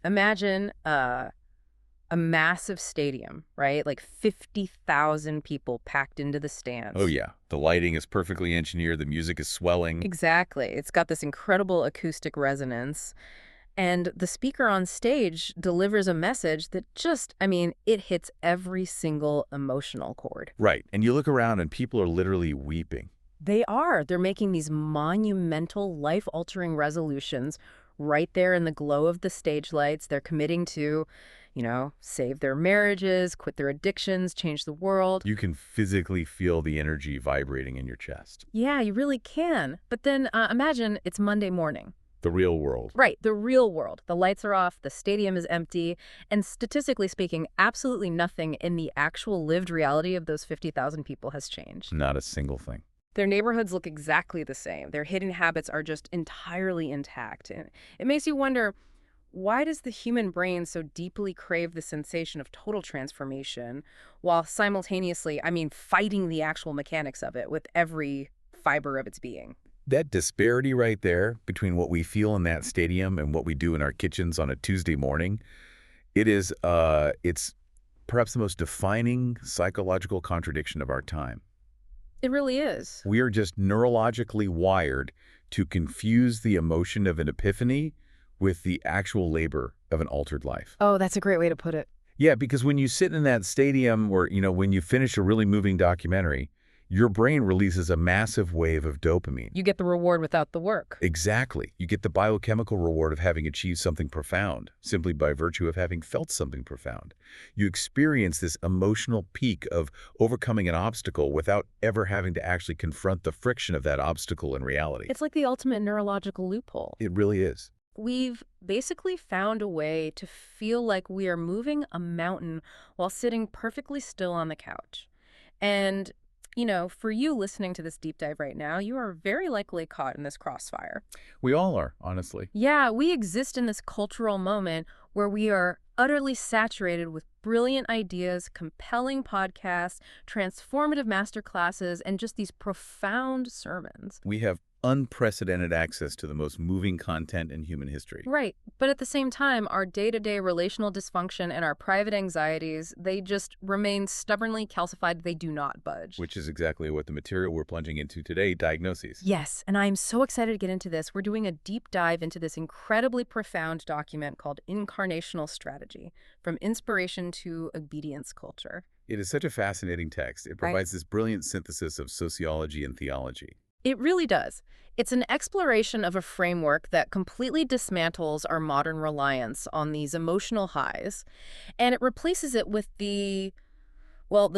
Imagine a massive stadium, right? Like 50,000 people packed into the Oh stands. yeah, the lighting is perfectly engineered, the music is swelling. Exactly. It's got this incredible acoustic resonance. And the speaker on stage delivers a message that just, I mean, it hits every single emotional chord. Right, and you look around and people are literally weeping. They are. They're making these monumental, life-altering resolutions right there in the glow of the stage lights. They're committing to, save their marriages, quit their addictions, change the world. You can physically feel the energy vibrating in your chest. Yeah, you really can. But then imagine it's Monday morning. The real world. Right, the real world. The lights are off, the stadium is empty, and statistically speaking, absolutely nothing in the actual lived reality of those 50,000 people has changed. Not a single thing. Their neighborhoods look exactly the same. Their hidden habits are just entirely intact. And it makes you wonder, why does the human brain so deeply crave the sensation of total transformation while simultaneously, I mean, fighting the actual mechanics of it with every fiber of its being? That disparity right there between what we feel in that stadium and what we do in our kitchens on a Tuesday morning, it's perhaps the most defining psychological contradiction of our time. It really is. We are just neurologically wired to confuse the emotion of an epiphany with the actual labor of an altered life. Oh, that's a great way to put it. Yeah, because when you sit in that stadium or, when you finish a really moving documentary, your brain releases a massive wave of dopamine. You get the reward without the work. Exactly. You get the biochemical reward of having achieved something profound, simply by virtue of having felt something profound. You experience this emotional peak of overcoming an obstacle without ever having to actually confront the friction of that obstacle in reality. It's like the ultimate neurological loophole. It really is. We've basically found a way to feel like we are moving a mountain while sitting perfectly still on the couch. And, for you listening to this deep dive right now, you are very likely caught in this crossfire. We all are, honestly. Yeah, we exist in this cultural moment where we are utterly saturated with brilliant ideas, compelling podcasts, transformative masterclasses, and just these profound sermons. We have unprecedented access to the most moving content in human history. Right. But at the same time, our day-to-day relational dysfunction and our private anxieties, they just remain stubbornly calcified. They do not budge. Which is exactly what the material we're plunging into today diagnoses. Yes, and I'm so excited to get into this. We're doing a deep dive into this incredibly profound document called Incarnational Strategy, From Inspiration to Obedience Culture. It is such a fascinating text. It Right. provides this brilliant synthesis of sociology and theology. It really does. It's an exploration of a framework that completely dismantles our modern reliance on these emotional highs, and it replaces it with the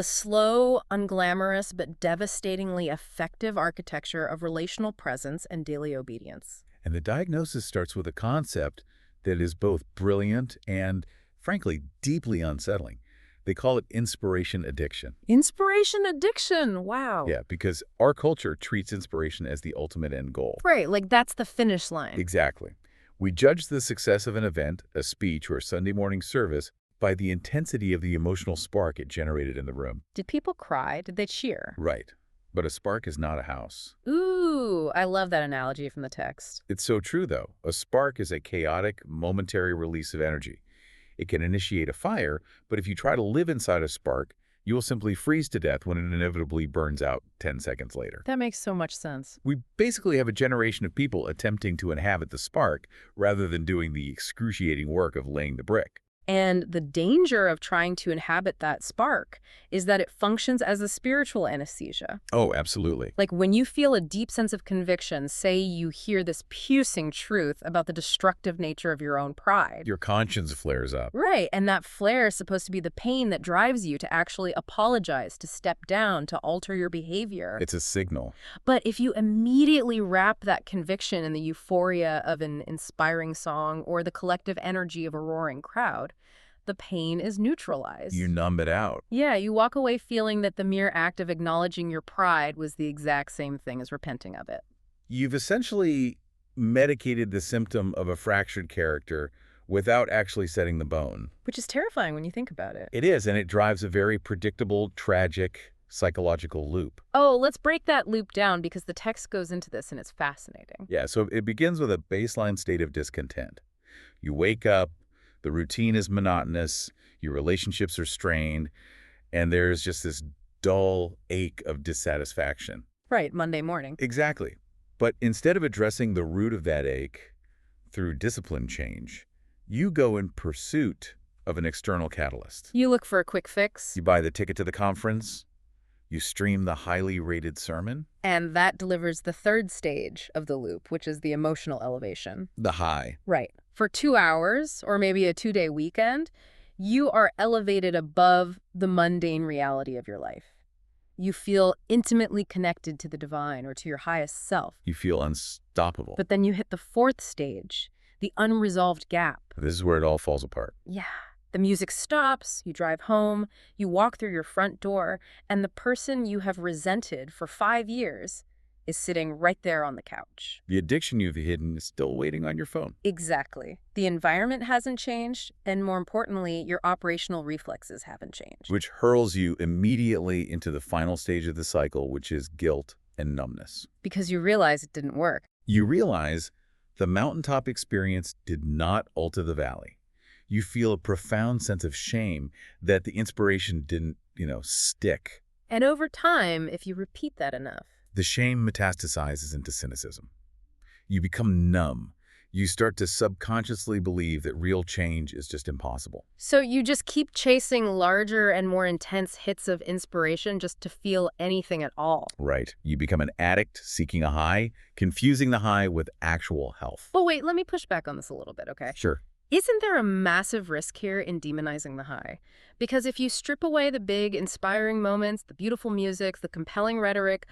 slow, unglamorous, but devastatingly effective architecture of relational presence and daily obedience. And the diagnosis starts with a concept that is both brilliant and, frankly, deeply unsettling. They call it inspiration addiction. Inspiration addiction. Wow. Yeah, because our culture treats inspiration as the ultimate end goal. Right, like that's the finish line. Exactly. We judge the success of an event, a speech, or a Sunday morning service by the intensity of the emotional spark it generated in the room. Did people cry? Did they cheer? Right. But a spark is not a house. Ooh, I love that analogy from the text. It's so true, though. A spark is a chaotic, momentary release of energy. It can initiate a fire, but if you try to live inside a spark, you will simply freeze to death when it inevitably burns out 10 seconds later. That makes so much sense. We basically have a generation of people attempting to inhabit the spark rather than doing the excruciating work of laying the brick. And the danger of trying to inhabit that spark is that it functions as a spiritual anesthesia. Oh, absolutely. Like when you feel a deep sense of conviction, say you hear this piercing truth about the destructive nature of your own pride. Your conscience flares up. Right, and that flare is supposed to be the pain that drives you to actually apologize, to step down, to alter your behavior. It's a signal. But if you immediately wrap that conviction in the euphoria of an inspiring song or the collective energy of a roaring crowd, the pain is neutralized. You numb it out. Yeah, you walk away feeling that the mere act of acknowledging your pride was the exact same thing as repenting of it. You've essentially medicated the symptom of a fractured character without actually setting the bone. Which is terrifying when you think about it. It is, and it drives a very predictable, tragic, psychological loop. Oh, let's break that loop down because the text goes into this and it's fascinating. Yeah, so it begins with a baseline state of discontent. You wake up, The routine is monotonous, your relationships are strained, and there's just this dull ache of dissatisfaction. Right, Monday morning. Exactly. But instead of addressing the root of that ache through discipline change, you go in pursuit of an external catalyst. You look for a quick fix, You buy the ticket to the conference, you stream the highly rated sermon, and that delivers the third stage of the loop, which is the emotional elevation. the high. Right. For 2 hours, or maybe a 2-day weekend, you are elevated above the mundane reality of your life. You feel intimately connected to the divine or to your highest self. You feel unstoppable. But then you hit the fourth stage, the unresolved gap. This is where it all falls apart. Yeah. The music stops, you drive home, you walk through your front door, and the person you have resented for 5 years is sitting right there on the couch. The addiction you've hidden is still waiting on your phone. Exactly. The environment hasn't changed, and more importantly, your operational reflexes haven't changed. Which hurls you immediately into the final stage of the cycle, which is guilt and numbness. Because you realize it didn't work. You realize the mountaintop experience did not alter the valley. You feel a profound sense of shame that the inspiration didn't, stick. And over time, if you repeat that enough, The shame metastasizes into cynicism. You become numb. You start to subconsciously believe that real change is just impossible. so you just keep chasing larger and more intense hits of inspiration just to feel anything at all. Right. You become an addict seeking a high, confusing the high with actual health. But wait, let me push back on this a little bit, okay? Sure. Isn't there a massive risk here in demonizing the high? Because if you strip away the big, inspiring moments, the beautiful music, the compelling rhetoric,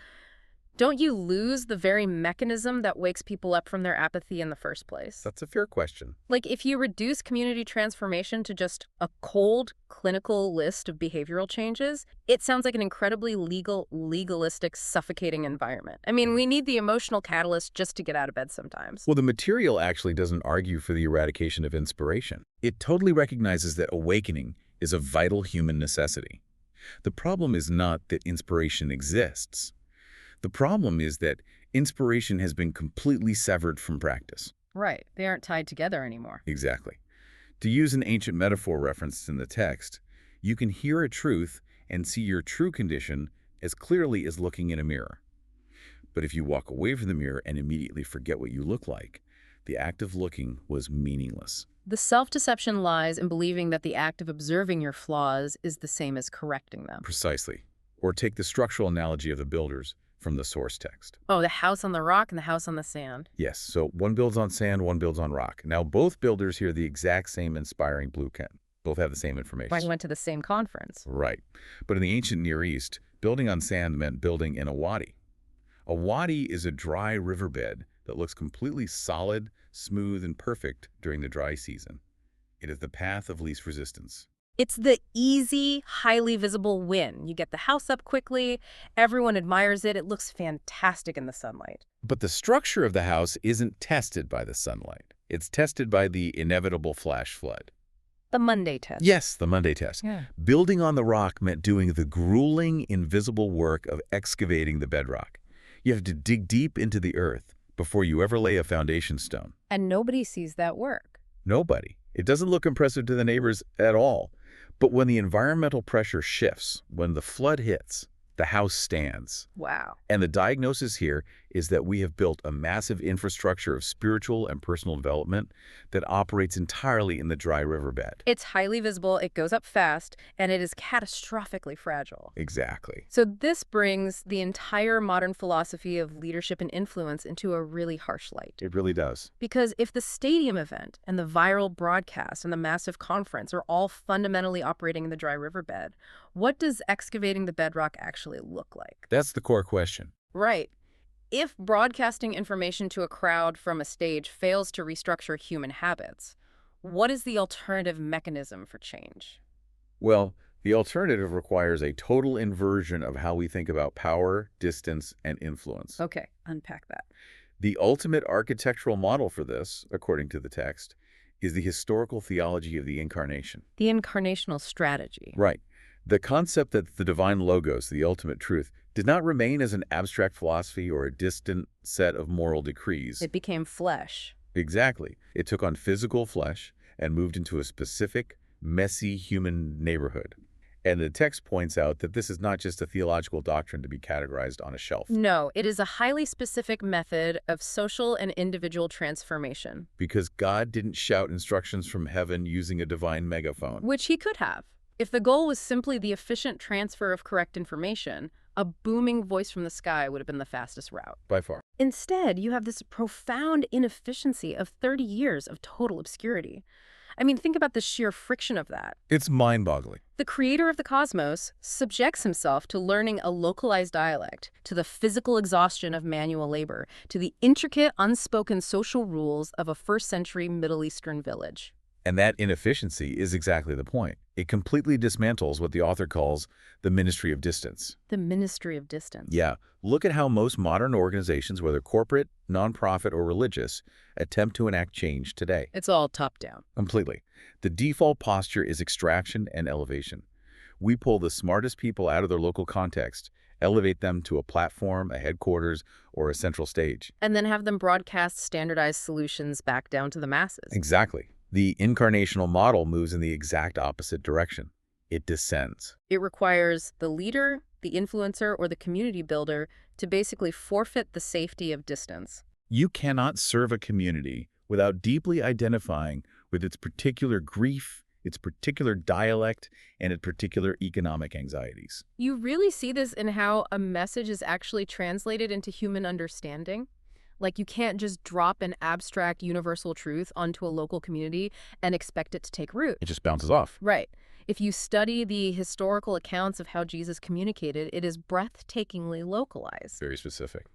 don't you lose the very mechanism that wakes people up from their apathy in the first place? That's a fair question. Like, if you reduce community transformation to just a cold, clinical list of behavioral changes, it sounds like an incredibly legalistic, suffocating environment. I mean, we need the emotional catalyst just to get out of bed sometimes. Well, the material actually doesn't argue for the eradication of inspiration. It totally recognizes that awakening is a vital human necessity. The problem is not that inspiration exists. The problem is that inspiration has been completely severed from practice. Right. They aren't tied together anymore. Exactly. To use an ancient metaphor referenced in the text, you can hear a truth and see your true condition as clearly as looking in a mirror. But if you walk away from the mirror and immediately forget what you look like, the act of looking was meaningless. The self-deception lies in believing that the act of observing your flaws is the same as correcting them. Precisely. Or take the structural analogy of the builders from the source text. Oh, the house on the rock and the house on the sand. Yes, so one builds on sand, one builds on rock. Now, both builders hear the exact same inspiring blueprint. Both have the same information. I went to the same conference. Right. But in the ancient Near East, building on sand meant building in a wadi. A wadi is a dry riverbed that looks completely solid, smooth, and perfect during the dry season. It is the path of least resistance. It's the easy, highly visible win. You get the house up quickly, everyone admires it, it looks fantastic in the sunlight. But the structure of the house isn't tested by the sunlight. It's tested by the inevitable flash flood. The Monday test. Yes, the Monday test. Yeah. Building on the rock meant doing the grueling, invisible work of excavating the bedrock. You have to dig deep into the earth before you ever lay a foundation stone. And nobody sees that work. Nobody. It doesn't look impressive to the neighbors at all. But when the environmental pressure shifts, when the flood hits, the house stands. Wow. And the diagnosis here is that we have built a massive infrastructure of spiritual and personal development that operates entirely in the dry riverbed. It's highly visible, it goes up fast, and it is catastrophically fragile. Exactly. So this brings the entire modern philosophy of leadership and influence into a really harsh light. It really does. Because if the stadium event and the viral broadcast and the massive conference are all fundamentally operating in the dry riverbed, what does excavating the bedrock actually look like? That's the core question. Right. If broadcasting information to a crowd from a stage fails to restructure human habits, what is the alternative mechanism for change? Well, the alternative requires a total inversion of how we think about power, distance, and influence. Okay, unpack that. The ultimate architectural model for this, according to the text, is the historical theology of the Incarnation. The incarnational strategy. Right. The concept that the divine logos, the ultimate truth, did not remain as an abstract philosophy or a distant set of moral decrees. It became flesh. Exactly. It took on physical flesh and moved into a specific, messy human neighborhood. And the text points out that this is not just a theological doctrine to be categorized on a shelf, No, it is a highly specific method of social and individual transformation, because God didn't shout instructions from heaven using a divine megaphone. which he could have. If the goal was simply the efficient transfer of correct information, a booming voice from the sky would have been the fastest route. By far. Instead, you have this profound inefficiency of 30 years of total obscurity. I mean, think about the sheer friction of that. It's mind-boggling. The creator of the cosmos subjects himself to learning a localized dialect, to the physical exhaustion of manual labor, to the intricate, unspoken social rules of a first-century Middle Eastern village. And that inefficiency is exactly the point. It completely dismantles what the author calls the ministry of distance. The ministry of distance. Yeah, look at how most modern organizations, whether corporate, nonprofit, or religious, attempt to enact change today. It's all top-down. Completely. The default posture is extraction and elevation. We pull the smartest people out of their local context, elevate them to a platform, a headquarters, or a central stage. And then have them broadcast standardized solutions back down to the masses. Exactly. The incarnational model moves in the exact opposite direction. It descends. It requires the leader, the influencer, or the community builder to basically forfeit the safety of distance. You cannot serve a community without deeply identifying with its particular grief, its particular dialect, and its particular economic anxieties. You really see this in how a message is actually translated into human understanding. Like, you can't just drop an abstract universal truth onto a local community and expect it to take root. It just bounces off. Right. If you study the historical accounts of how Jesus communicated, it is breathtakingly localized. Very specific.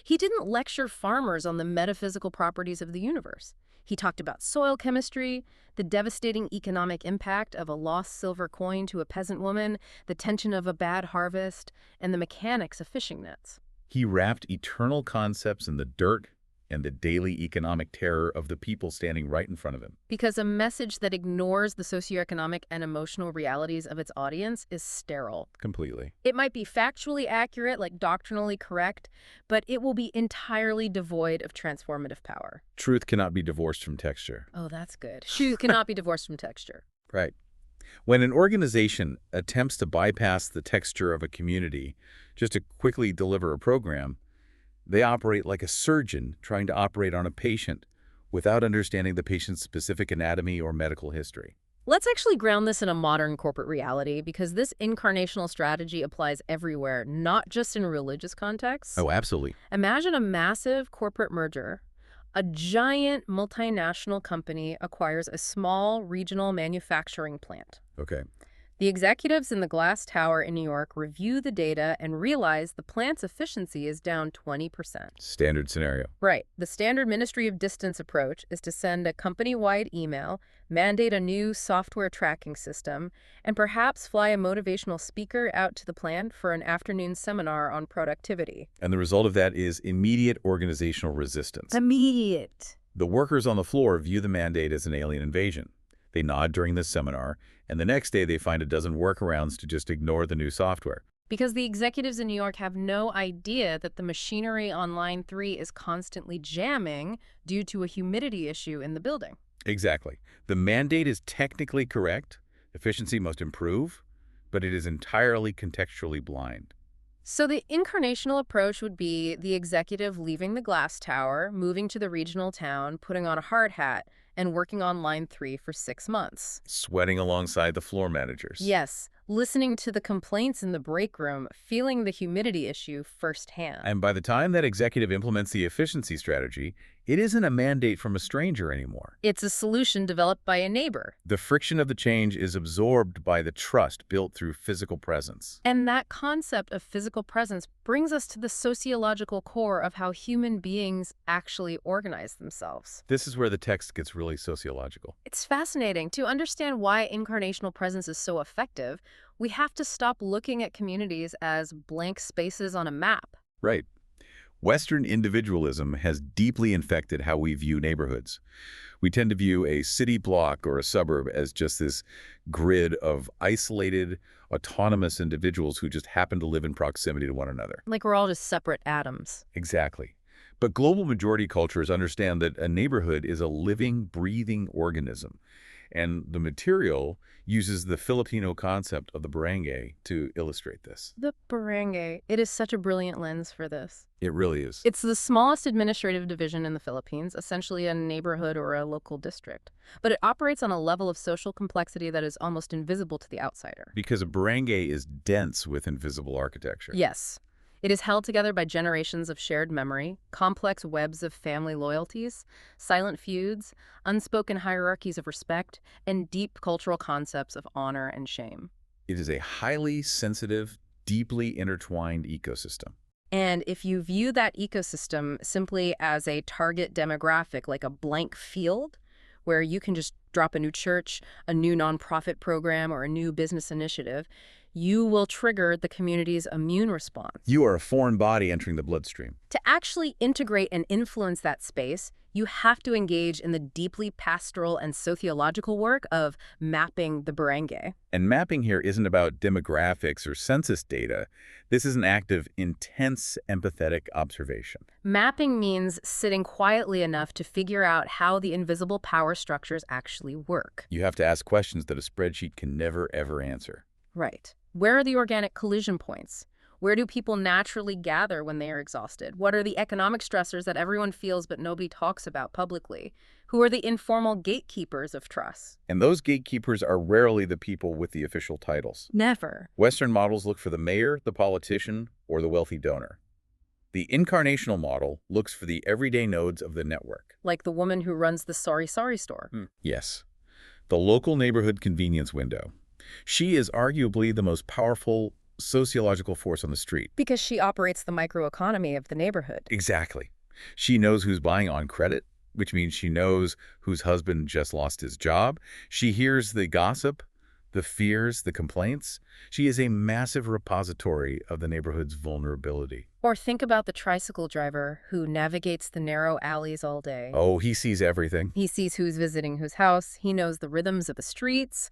He didn't lecture farmers on the metaphysical properties of the universe. He talked about soil chemistry, the devastating economic impact of a lost silver coin to a peasant woman, the tension of a bad harvest, and the mechanics of fishing nets. He wrapped eternal concepts in the dirt and the daily economic terror of the people standing right in front of him. Because a message that ignores the socioeconomic and emotional realities of its audience is sterile. Completely. It might be factually accurate, like doctrinally correct, but it will be entirely devoid of transformative power. Truth cannot be divorced from texture. Oh, that's good. Truth cannot be divorced from texture. Right. When an organization attempts to bypass the texture of a community just to quickly deliver a program, they operate like a surgeon trying to operate on a patient without understanding the patient's specific anatomy or medical history. Let's actually ground this in a modern corporate reality, because this incarnational strategy applies everywhere, not just in religious contexts. Oh, absolutely. Imagine a massive corporate merger. A giant multinational company acquires a small regional manufacturing plant. Okay. The executives in the glass tower in New York review the data and realize the plant's efficiency is down 20%. Standard scenario. Right. The standard Ministry of Distance approach is to send a company-wide email, mandate a new software tracking system, and perhaps fly a motivational speaker out to the plant for an afternoon seminar on productivity. And the result of that is immediate organizational resistance. Immediate. The workers on the floor view the mandate as an alien invasion. They nod during this seminar, and the next day they find a dozen workarounds to just ignore the new software. Because the executives in New York have no idea that the machinery on line 3 is constantly jamming due to a humidity issue in the building. Exactly. The mandate is technically correct. Efficiency must improve, but it is entirely contextually blind. So the incarnational approach would be the executive leaving the glass tower, moving to the regional town, putting on a hard hat, and working on line 3 for 6 months. Sweating alongside the floor managers. Yes, listening to the complaints in the break room, feeling the humidity issue firsthand. And by the time that executive implements the efficiency strategy, it isn't a mandate from a stranger anymore. It's a solution developed by a neighbor. The friction of the change is absorbed by the trust built through physical presence. And that concept of physical presence brings us to the sociological core of how human beings actually organize themselves. This is where the text gets really sociological. It's fascinating. To understand why incarnational presence is so effective, we have to stop looking at communities as blank spaces on a map. Right. Western individualism has deeply infected how we view neighborhoods. We tend to view a city block or a suburb as just this grid of isolated, autonomous individuals who just happen to live in proximity to one another. Like we're all just separate atoms. Exactly. But global majority cultures understand that a neighborhood is a living, breathing organism. And the material uses the Filipino concept of the barangay to illustrate this. The barangay. It is such a brilliant lens for this. It really is. It's the smallest administrative division in the Philippines, essentially a neighborhood or a local district. But it operates on a level of social complexity that is almost invisible to the outsider. Because a barangay is dense with invisible architecture. Yes. It is held together by generations of shared memory, complex webs of family loyalties, silent feuds, unspoken hierarchies of respect, and deep cultural concepts of honor and shame. It is a highly sensitive, deeply intertwined ecosystem. And if you view that ecosystem simply as a target demographic, like a blank field, where you can just drop a new church, a new nonprofit program, or a new business initiative, you will trigger the community's immune response. You are a foreign body entering the bloodstream. To actually integrate and influence that space, you have to engage in the deeply pastoral and sociological work of mapping the barangay. And mapping here isn't about demographics or census data. This is an act of intense, empathetic observation. Mapping means sitting quietly enough to figure out how the invisible power structures actually work. You have to ask questions that a spreadsheet can never, ever answer. Right. Where are the organic collision points? Where do people naturally gather when they are exhausted? What are the economic stressors that everyone feels but nobody talks about publicly? Who are the informal gatekeepers of trust? And those gatekeepers are rarely the people with the official titles. Never. Western models look for the mayor, the politician, or the wealthy donor. The incarnational model looks for the everyday nodes of the network. Like the woman who runs the Sorry Sorry store. Yes. The local neighborhood convenience window. She is arguably the most powerful sociological force on the street. Because she operates the microeconomy of the neighborhood. Exactly. She knows who's buying on credit, which means she knows whose husband just lost his job. She hears the gossip, the fears, the complaints. She is a massive repository of the neighborhood's vulnerability. Or think about the tricycle driver who navigates the narrow alleys all day. Oh, he sees everything. He sees who's visiting whose house. He knows the rhythms of the streets.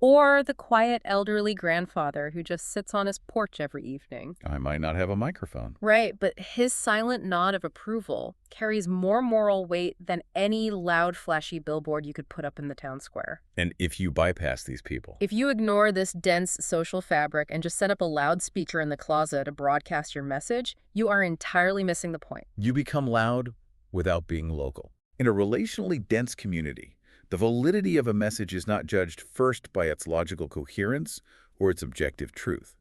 Or the quiet elderly grandfather who just sits on his porch every evening. I might not have a microphone. Right, but his silent nod of approval carries more moral weight than any loud, flashy billboard you could put up in the town square. And if you bypass these people, If you ignore this dense social fabric and just set up a loudspeaker in the closet to broadcast your message, you are entirely missing the point. you become loud without being local. In a relationally dense community, the validity of a message is not judged first by its logical coherence or its objective truth.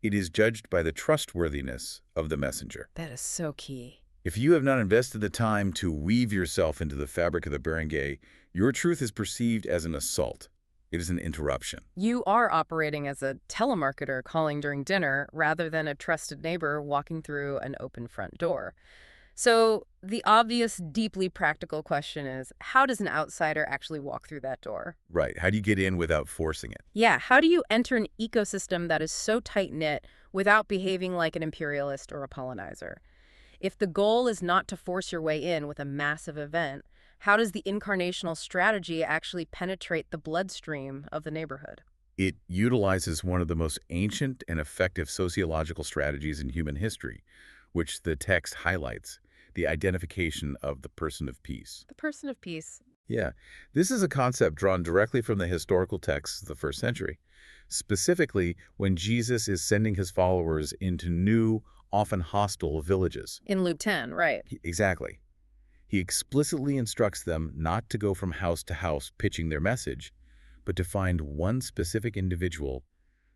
It is judged by the trustworthiness of the messenger. That is so key. If you have not invested the time to weave yourself into the fabric of the barangay, your truth is perceived as an assault. It is an interruption. You are operating as a telemarketer calling during dinner rather than a trusted neighbor walking through an open front door. So the obvious, deeply practical question is, how does an outsider actually walk through that door? Right. How do you get in without forcing it? Yeah, how do you enter an ecosystem that is so tight-knit without behaving like an imperialist or a colonizer? If the goal is not to force your way in with a massive event, how does the incarnational strategy actually penetrate the bloodstream of the neighborhood? It utilizes one of the most ancient and effective sociological strategies in human history, which the text highlights, the identification of the person of peace. The person of peace. Yeah, this is a concept drawn directly from the historical texts of the first century, specifically when Jesus is sending his followers into new, often hostile villages. In Luke 10, right. Exactly. He explicitly instructs them not to go from house to house pitching their message, but to find one specific individual,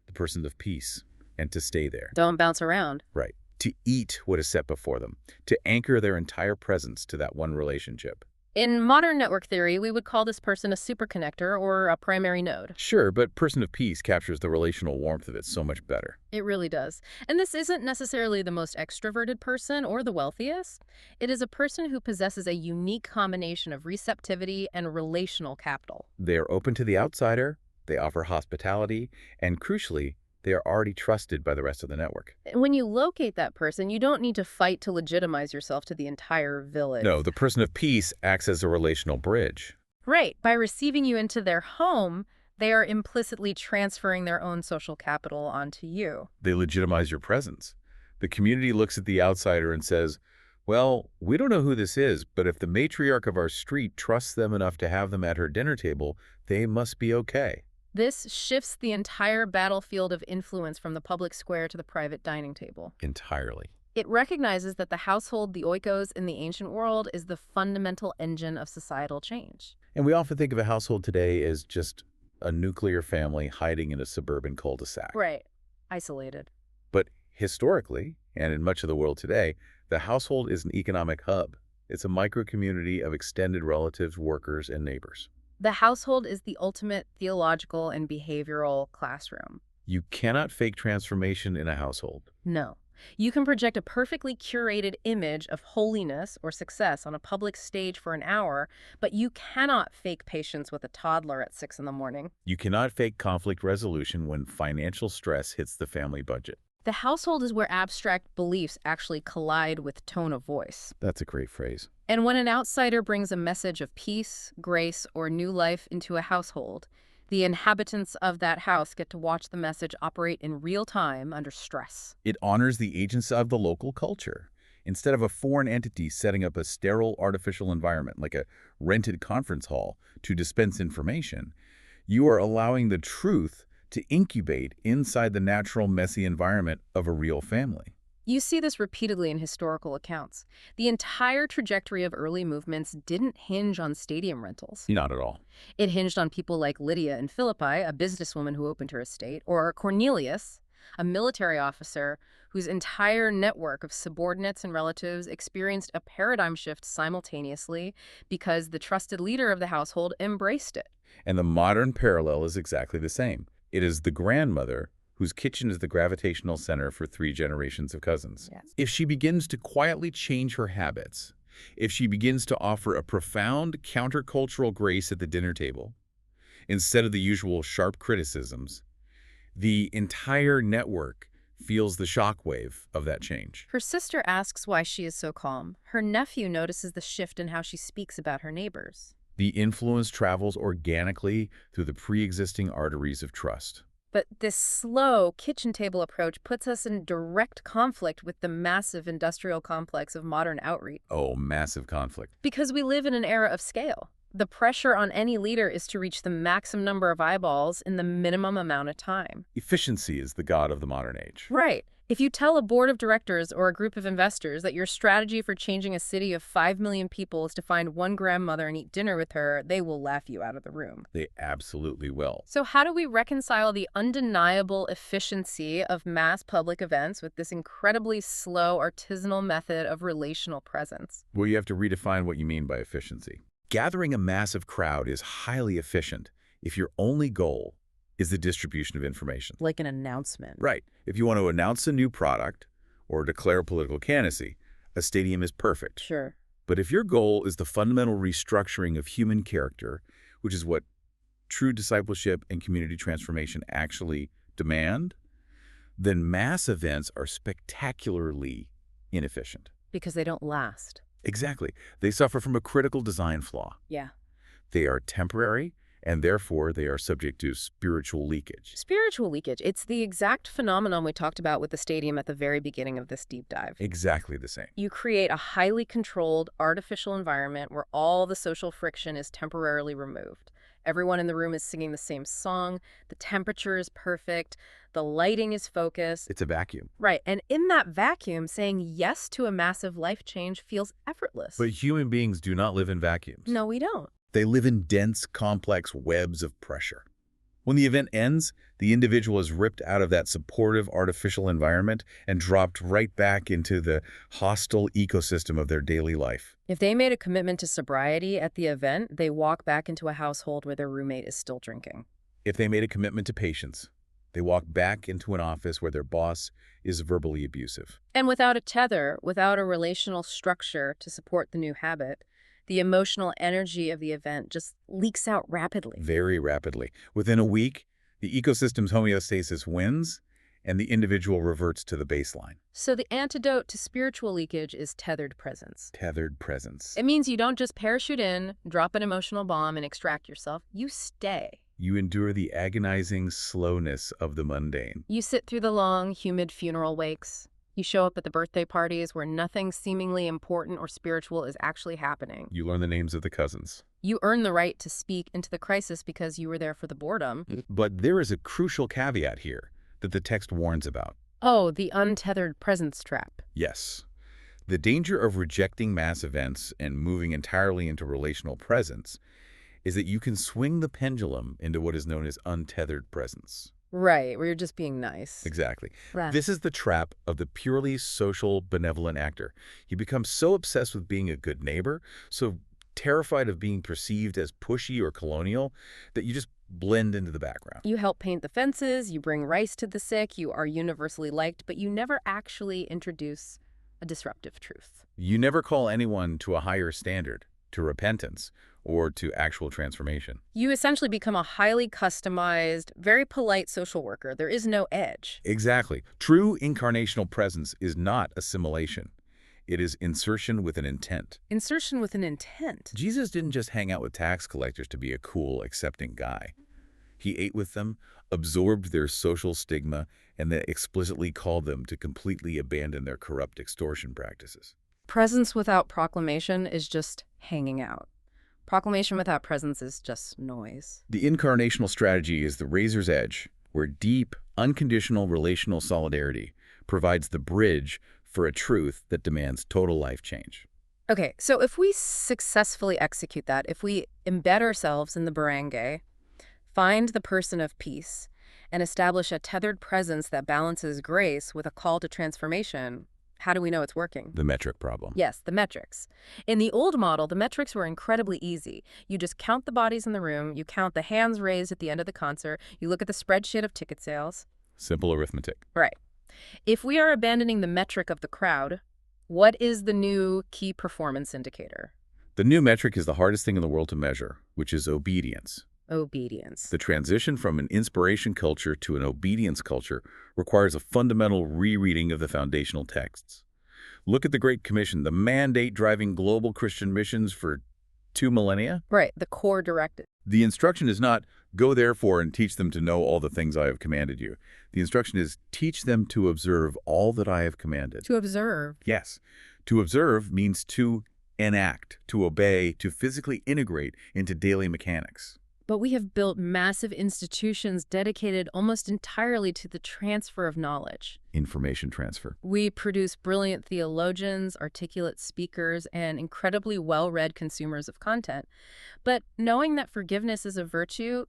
the person of peace, and to stay there. Don't bounce around. Right. To eat what is set before them, to anchor their entire presence to that one relationship. In modern network theory, we would call this person a superconnector or a primary node. Sure, but person of peace captures the relational warmth of it so much better. It really does. And this isn't necessarily the most extroverted person or the wealthiest. It is a person who possesses a unique combination of receptivity and relational capital. They are open to the outsider, they offer hospitality, and crucially, they are already trusted by the rest of the network. When you locate that person, you don't need to fight to legitimize yourself to the entire village. No, the person of peace acts as a relational bridge. Right. By receiving you into their home, they are implicitly transferring their own social capital onto you. They legitimize your presence. The community looks at the outsider and says, Well, we don't know who this is, but if the matriarch of our street trusts them enough to have them at her dinner table, they must be okay. This shifts the entire battlefield of influence from the public square to the private dining table. Entirely. It recognizes that the household, the oikos in the ancient world, is the fundamental engine of societal change. And we often think of a household today as just a nuclear family hiding in a suburban cul-de-sac. Right. Isolated. But historically, and in much of the world today, the household is an economic hub. It's a micro-community of extended relatives, workers, and neighbors. The household is the ultimate theological and behavioral classroom. You cannot fake transformation in a household. No. You can project a perfectly curated image of holiness or success on a public stage for an hour, but you cannot fake patience with a toddler at 6 in the morning. You cannot fake conflict resolution when financial stress hits the family budget. The household is where abstract beliefs actually collide with tone of voice. That's a great phrase. And when an outsider brings a message of peace, grace, or new life into a household, the inhabitants of that house get to watch the message operate in real time under stress. It honors the agents of the local culture. Instead of a foreign entity setting up a sterile artificial environment like a rented conference hall to dispense information, you are allowing the truth to incubate inside the natural, messy environment of a real family. You see this repeatedly in historical accounts. The entire trajectory of early movements didn't hinge on stadium rentals. Not at all. It hinged on people like Lydia in Philippi, a businesswoman who opened her estate, or Cornelius, a military officer whose entire network of subordinates and relatives experienced a paradigm shift simultaneously because the trusted leader of the household embraced it. And the modern parallel is exactly the same. It is the grandmother whose kitchen is the gravitational center for 3 generations of cousins. Yes. If she begins to quietly change her habits, if she begins to offer a profound countercultural grace at the dinner table, instead of the usual sharp criticisms, the entire network feels the shockwave of that change. Her sister asks why she is so calm. Her nephew notices the shift in how she speaks about her neighbors. The influence travels organically through the pre-existing arteries of trust. But this slow kitchen table approach puts us in direct conflict with the massive industrial complex of modern outreach. Oh, massive conflict. Because we live in an era of scale. The pressure on any leader is to reach the maximum number of eyeballs in the minimum amount of time. Efficiency is the god of the modern age. Right. If you tell a board of directors or a group of investors that your strategy for changing a city of 5 million people is to find one grandmother and eat dinner with her, they will laugh you out of the room. They absolutely will. So how do we reconcile the undeniable efficiency of mass public events with this incredibly slow artisanal method of relational presence? Well, you have to redefine what you mean by efficiency. Gathering a massive crowd is highly efficient if your only goal is the distribution of information. Like an announcement. Right. If you want to announce a new product or declare political candidacy, a stadium is perfect. Sure. But if your goal is the fundamental restructuring of human character, which is what true discipleship and community transformation actually demand, then mass events are spectacularly inefficient. Because they don't last. Exactly. They suffer from a critical design flaw. Yeah. They are temporary, and therefore they are subject to spiritual leakage. Spiritual leakage. It's the exact phenomenon we talked about with the stadium at the very beginning of this deep dive. Exactly the same. You create a highly controlled, artificial environment where all the social friction is temporarily removed. Everyone in the room is singing the same song, the temperature is perfect, the lighting is focused. It's a vacuum. Right, and in that vacuum, saying yes to a massive life change feels effortless. But human beings do not live in vacuums. No, we don't. They live in dense, complex webs of pressure. When the event ends, the individual is ripped out of that supportive artificial environment and dropped right back into the hostile ecosystem of their daily life. If they made a commitment to sobriety at the event, they walk back into a household where their roommate is still drinking. If they made a commitment to patience, they walk back into an office where their boss is verbally abusive. And without a tether, without a relational structure to support the new habit, the emotional energy of the event just leaks out rapidly. Very rapidly. Within a week, the ecosystem's homeostasis wins, and the individual reverts to the baseline. So the antidote to spiritual leakage is tethered presence. Tethered presence. It means you don't just parachute in, drop an emotional bomb, and extract yourself. You stay. You endure the agonizing slowness of the mundane. You sit through the long, humid funeral wakes. You show up at the birthday parties where nothing seemingly important or spiritual is actually happening. You learn the names of the cousins. You earn the right to speak into the crisis because you were there for the boredom. But there is a crucial caveat here that the text warns about. Oh, the untethered presence trap. Yes. The danger of rejecting mass events and moving entirely into relational presence is that you can swing the pendulum into what is known as untethered presence. Right, where you're just being nice. Exactly. Right. This is the trap of the purely social, benevolent actor. He becomes so obsessed with being a good neighbor, so terrified of being perceived as pushy or colonial, that you just blend into the background. You help paint the fences, you bring rice to the sick, you are universally liked, but you never actually introduce a disruptive truth. You never call anyone to a higher standard, to repentance, or to actual transformation. You essentially become a highly customized, very polite social worker. There is no edge. Exactly. True incarnational presence is not assimilation. It is insertion with an intent. Insertion with an intent. Jesus didn't just hang out with tax collectors to be a cool, accepting guy. He ate with them, absorbed their social stigma, and then explicitly called them to completely abandon their corrupt extortion practices. Presence without proclamation is just hanging out. Proclamation without presence is just noise. The incarnational strategy is the razor's edge, where deep, unconditional relational solidarity provides the bridge for a truth that demands total life change. Okay, so if we successfully execute that, if we embed ourselves in the barangay, find the person of peace, and establish a tethered presence that balances grace with a call to transformation, how do we know it's working? The metric problem. Yes, the metrics. In the old model, the metrics were incredibly easy. You just count the bodies in the room, you count the hands raised at the end of the concert, you look at the spreadsheet of ticket sales. Simple arithmetic. Right. If we are abandoning the metric of the crowd, what is the new key performance indicator? The new metric is the hardest thing in the world to measure, which is obedience. Obedience. The transition from an inspiration culture to an obedience culture requires a fundamental rereading of the foundational texts. Look at the Great Commission, the mandate driving global Christian missions for 2 millennia. Right, the core directive. The instruction is not, go therefore and teach them to know all the things I have commanded you. The instruction is, teach them to observe all that I have commanded. To observe. Yes. To observe means to enact, to obey, to physically integrate into daily mechanics. But we have built massive institutions dedicated almost entirely to the transfer of knowledge. Information transfer. We produce brilliant theologians, articulate speakers, and incredibly well-read consumers of content. But knowing that forgiveness is a virtue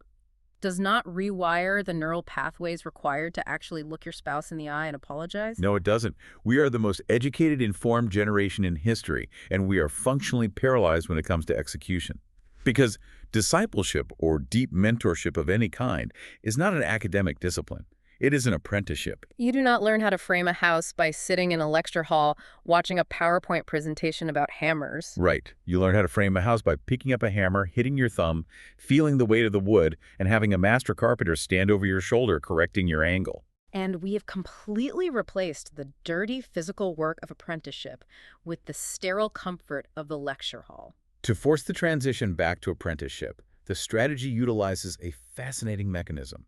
does not rewire the neural pathways required to actually look your spouse in the eye and apologize? No, it doesn't. We are the most educated, informed generation in history, and we are functionally paralyzed when it comes to execution. Because discipleship or deep mentorship of any kind is not an academic discipline. It is an apprenticeship. You do not learn how to frame a house by sitting in a lecture hall watching a PowerPoint presentation about hammers. Right. You learn how to frame a house by picking up a hammer, hitting your thumb, feeling the weight of the wood, and having a master carpenter stand over your shoulder correcting your angle. And we have completely replaced the dirty physical work of apprenticeship with the sterile comfort of the lecture hall. To force the transition back to apprenticeship, the strategy utilizes a fascinating mechanism,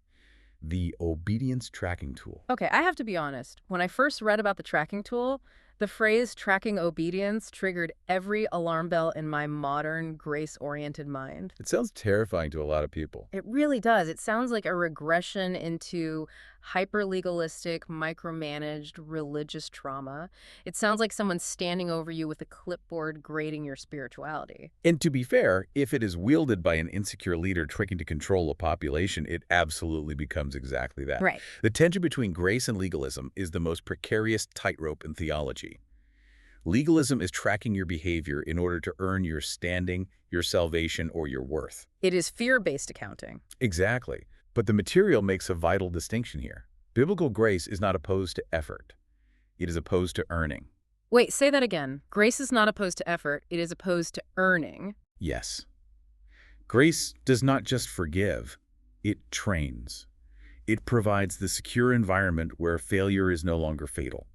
the obedience tracking tool. Okay, I have to be honest. When I first read about the tracking tool, the phrase tracking obedience triggered every alarm bell in my modern, grace-oriented mind. It sounds terrifying to a lot of people. It really does. It sounds like a regression into hyper-legalistic, micromanaged religious trauma. It sounds like someone standing over you with a clipboard grading your spirituality. And to be fair, if it is wielded by an insecure leader tricking to control a population, it absolutely becomes exactly that. Right. The tension between grace and legalism is the most precarious tightrope in theology. Legalism is tracking your behavior in order to earn your standing, your salvation, or your worth. It is fear-based accounting. Exactly. But the material makes a vital distinction here. Biblical grace is not opposed to effort. It is opposed to earning. Wait, say that again. Grace is not opposed to effort. It is opposed to earning. Yes. Grace does not just forgive. It trains. It provides the secure environment where failure is no longer fatal.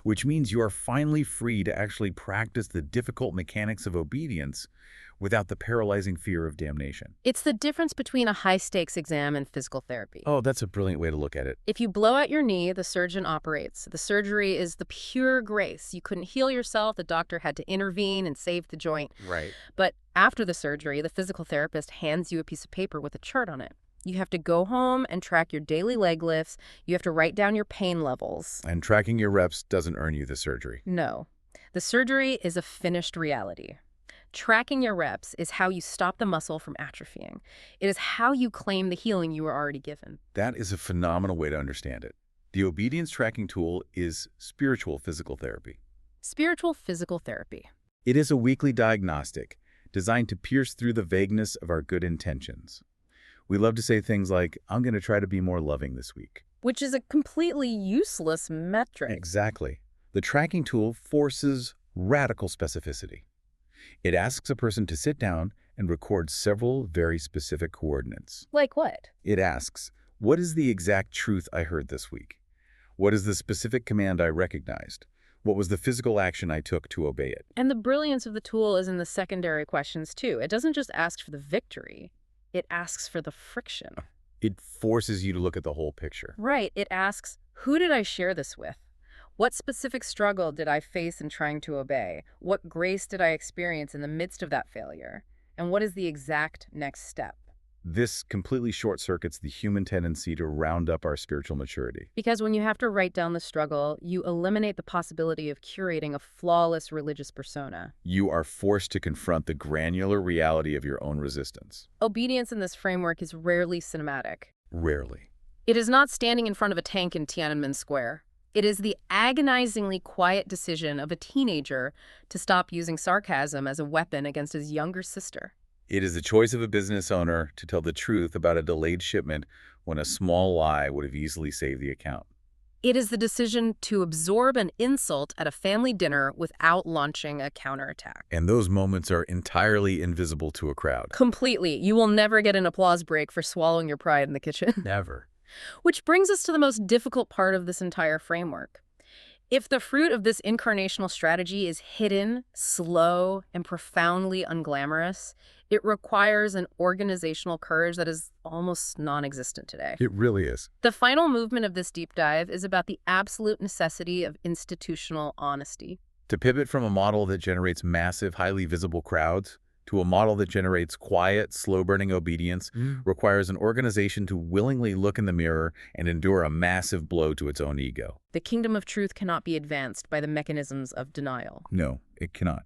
which means you are finally free to actually practice the difficult mechanics of obedience without the paralyzing fear of damnation. It's the difference between a high-stakes exam and physical therapy. Oh, that's a brilliant way to look at it. If you blow out your knee, the surgeon operates. The surgery is the pure grace. You couldn't heal yourself. The doctor had to intervene and save the joint. Right. But after the surgery, the physical therapist hands you a piece of paper with a chart on it. You have to go home and track your daily leg lifts. You have to write down your pain levels. And tracking your reps doesn't earn you the surgery. No. The surgery is a finished reality. Tracking your reps is how you stop the muscle from atrophying. It is how you claim the healing you were already given. That is a phenomenal way to understand it. The obedience tracking tool is spiritual physical therapy. Spiritual physical therapy. It is a weekly diagnostic designed to pierce through the vagueness of our good intentions. We love to say things like, I'm going to try to be more loving this week. Which is a completely useless metric. Exactly. The tracking tool forces radical specificity. It asks a person to sit down and record several very specific coordinates. Like what? It asks, what is the exact truth I heard this week? What is the specific command I recognized? What was the physical action I took to obey it? And the brilliance of the tool is in the secondary questions, too. It doesn't just ask for the victory. It asks for the friction. It forces you to look at the whole picture. Right. It asks, who did I share this with? What specific struggle did I face in trying to obey? What grace did I experience in the midst of that failure? And what is the exact next step? This completely short-circuits the human tendency to round up our spiritual maturity. Because when you have to write down the struggle, you eliminate the possibility of curating a flawless religious persona. You are forced to confront the granular reality of your own resistance. Obedience in this framework is rarely cinematic. Rarely. It is not standing in front of a tank in Tiananmen Square. It is the agonizingly quiet decision of a teenager to stop using sarcasm as a weapon against his younger sister. It is the choice of a business owner to tell the truth about a delayed shipment when a small lie would have easily saved the account. It is the decision to absorb an insult at a family dinner without launching a counterattack. And those moments are entirely invisible to a crowd. Completely. You will never get an applause break for swallowing your pride in the kitchen. Never. Which brings us to the most difficult part of this entire framework. If the fruit of this incarnational strategy is hidden, slow, and profoundly unglamorous, it requires an organizational courage that is almost non-existent today. It really is. The final movement of this deep dive is about the absolute necessity of institutional honesty. To pivot from a model that generates massive, highly visible crowds to a model that generates quiet, slow-burning obedience requires an organization to willingly look in the mirror and endure a massive blow to its own ego. The kingdom of truth cannot be advanced by the mechanisms of denial. No, it cannot.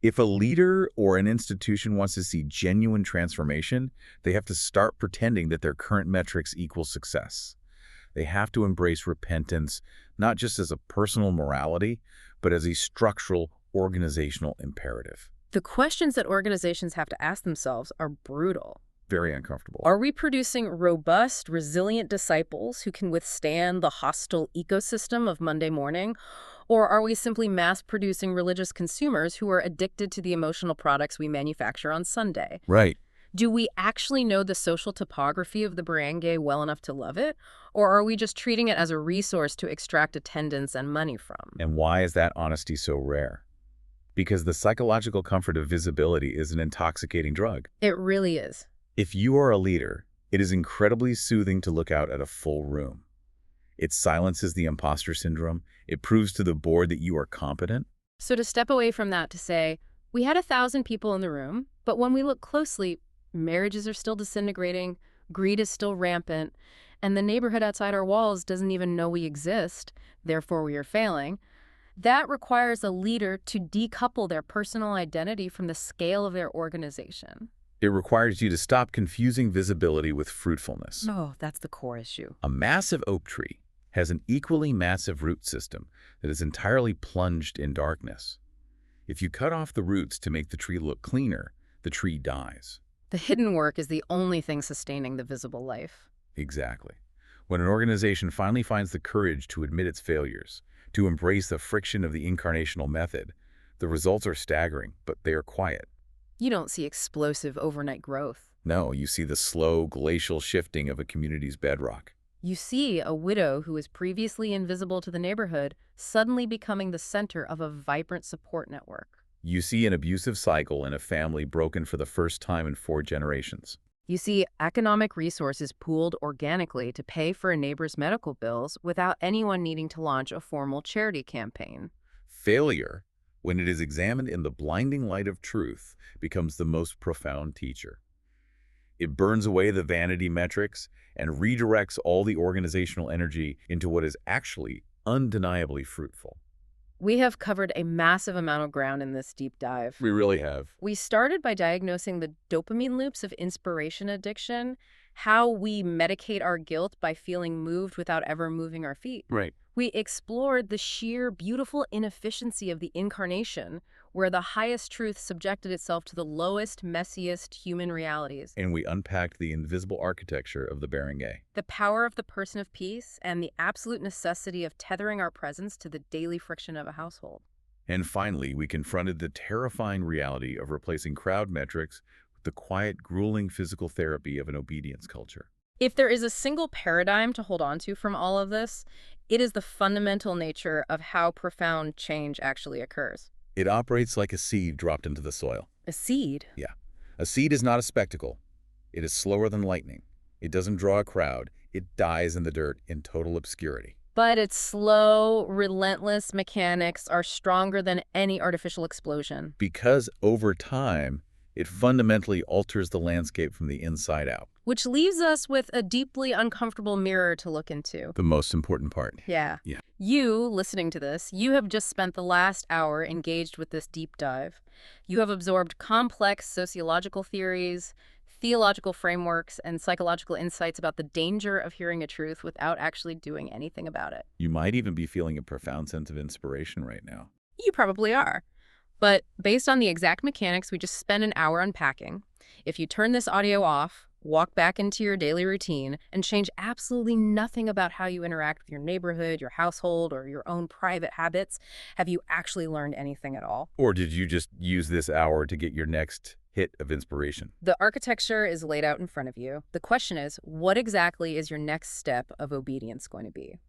If a leader or an institution wants to see genuine transformation, they have to start pretending that their current metrics equal success. They have to embrace repentance, not just as a personal morality, but as a structural, organizational imperative. The questions that organizations have to ask themselves are brutal. Very uncomfortable. Are we producing robust, resilient disciples who can withstand the hostile ecosystem of Monday morning? Or are we simply mass-producing religious consumers who are addicted to the emotional products we manufacture on Sunday? Right. Do we actually know the social topography of the Barangay well enough to love it? Or are we just treating it as a resource to extract attendance and money from? And why is that honesty so rare? Because the psychological comfort of visibility is an intoxicating drug. It really is. If you are a leader, it is incredibly soothing to look out at a full room. It silences the imposter syndrome. It proves to the board that you are competent. So to step away from that to say, we had 1,000 people in the room, but when we look closely, marriages are still disintegrating, greed is still rampant, and the neighborhood outside our walls doesn't even know we exist, therefore we are failing. That requires a leader to decouple their personal identity from the scale of their organization. It requires you to stop confusing visibility with fruitfulness. No, that's the core issue. A massive oak tree has an equally massive root system that is entirely plunged in darkness. If you cut off the roots to make the tree look cleaner, the tree dies. The hidden work is the only thing sustaining the visible life. Exactly. When an organization finally finds the courage to admit its failures, to embrace the friction of the incarnational method, the results are staggering, but they are quiet. You don't see explosive overnight growth. No, you see the slow, glacial shifting of a community's bedrock. You see a widow who was previously invisible to the neighborhood suddenly becoming the center of a vibrant support network. You see an abusive cycle in a family broken for the first time in 4 generations. You see economic resources pooled organically to pay for a neighbor's medical bills without anyone needing to launch a formal charity campaign. Failure, when it is examined in the blinding light of truth, becomes the most profound teacher. It burns away the vanity metrics and redirects all the organizational energy into what is actually undeniably fruitful. We have covered a massive amount of ground in this deep dive. We really have. We started by diagnosing the dopamine loops of inspiration addiction, how we medicate our guilt by feeling moved without ever moving our feet. Right. We explored the sheer, beautiful inefficiency of the incarnation, where the highest truth subjected itself to the lowest, messiest human realities. And we unpacked the invisible architecture of the Barangay. The power of the person of peace and the absolute necessity of tethering our presence to the daily friction of a household. And finally, we confronted the terrifying reality of replacing crowd metrics with the quiet, grueling physical therapy of an obedience culture. If there is a single paradigm to hold on to from all of this, it is the fundamental nature of how profound change actually occurs. It operates like a seed dropped into the soil. A seed? Yeah. A seed is not a spectacle. It is slower than lightning. It doesn't draw a crowd. It dies in the dirt in total obscurity. But its slow, relentless mechanics are stronger than any artificial explosion. Because over time, it fundamentally alters the landscape from the inside out. Which leaves us with a deeply uncomfortable mirror to look into. The most important part. Yeah. Yeah. You, listening to this, you have just spent the last hour engaged with this deep dive. You have absorbed complex sociological theories, theological frameworks, and psychological insights about the danger of hearing a truth without actually doing anything about it. You might even be feeling a profound sense of inspiration right now. You probably are. But based on the exact mechanics we just spent an hour unpacking, if you turn this audio off, walk back into your daily routine, and change absolutely nothing about how you interact with your neighborhood, your household, or your own private habits, have you actually learned anything at all? Or did you just use this hour to get your next hit of inspiration? The architecture is laid out in front of you. The question is, what exactly is your next step of obedience going to be?